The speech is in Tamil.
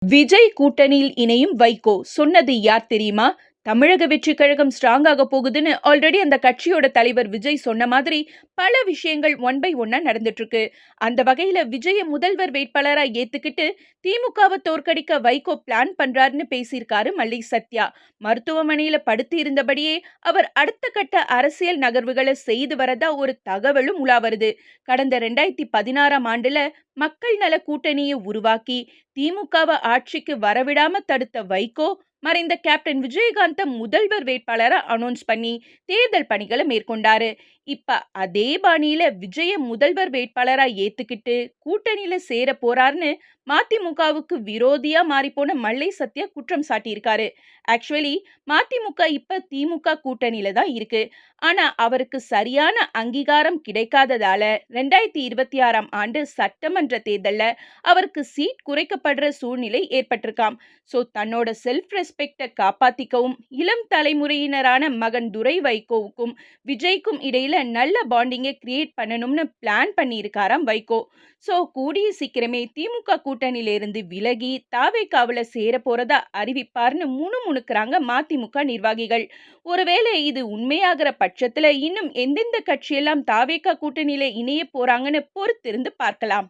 விஜய் கூட்டணியில் இணையும் வைகோ சொன்னது யார் தெரியுமா? தமிழக வெற்றி கழகம் ஸ்ட்ராங் ஆக போகுதுன்னு ஆல்ரெடி அந்த கட்சியோட தலைவர் விஜய் சொன்ன மாதிரி பல விஷயங்கள் ஒன் பை ஒன்னா நடந்துட்டு இருக்கு. அந்த வகையில விஜய முதல்வர் வேட்பாளரா ஏத்துக்கிட்டு திமுகவை தோற்கடிக்க வைகோ பிளான் பண்றாருன்னு பேசியிருக்காரு மல்லை சத்யா. மருத்துவமனையில படுத்து இருந்தபடியே அவர் அடுத்த கட்ட அரசியல் நகர்வுகளை செய்து வரதா ஒரு தகவலும் உலா வருது. கடந்த 2016ஆம் ஆண்டுல மக்கள் நல கூட்டணியை உருவாக்கி திமுகவை ஆட்சிக்கு வரவிடாம தடுத்த வைகோ மறைந்த கேப்டன் விஜயகாந்த முதல்வர் வேட்பாளரா அனௌன்ஸ் பண்ணி தேர்தல் பணிகளை மேற்கொண்டாரு. இப்ப அதே பாணியில விஜய முதல்வர் வேட்பாளரா ஏத்துக்கிட்டு கூட்டணியில சேர போறாருன்னு மதிமுகவுக்கு விரோதியா மாறிப்போன மல்லை சத்யா குற்றம் சாட்டியிருக்காரு. ஆக்சுவலி மதிமுக இப்ப திமுக கூட்டணியில தான் இருக்கு. ஆனா அவருக்கு சரியான அங்கீகாரம் கிடைக்காததால 2026ஆம் ஆண்டு சட்டமன்ற தேர்தல்ல அவருக்கு சீட் குறைக்கப்படுற சூழ்நிலை ஏற்பட்டிருக்காம். சோ தன்னோட செல்ஃப் ரெஸ்பெக்ட காப்பாத்திக்கவும் இளம் தலைமுறையினரான மகன் துரை வைகோவுக்கும் விஜய்க்கும் இடையில நல்ல பாண்டிங்கை கிரியேட் பண்ணணும்னு பிளான் பண்ணியிருக்காராம் வைகோ. சோ கூடிய சீக்கிரமே திமுக கூட்டணியிலிருந்து விலகி தாவேகாவுல சேர போறதா அறிவிப்பார்னு முணுமுணுக்கிறாங்க மதிமுக நிர்வாகிகள். ஒருவேளை இது உண்மையாகிற பட்சத்துல இன்னும் எந்தெந்த கட்சியெல்லாம் தாவேகா கூட்டணியில இணைய போறாங்கன்னு பொறுத்திருந்து பார்க்கலாம்.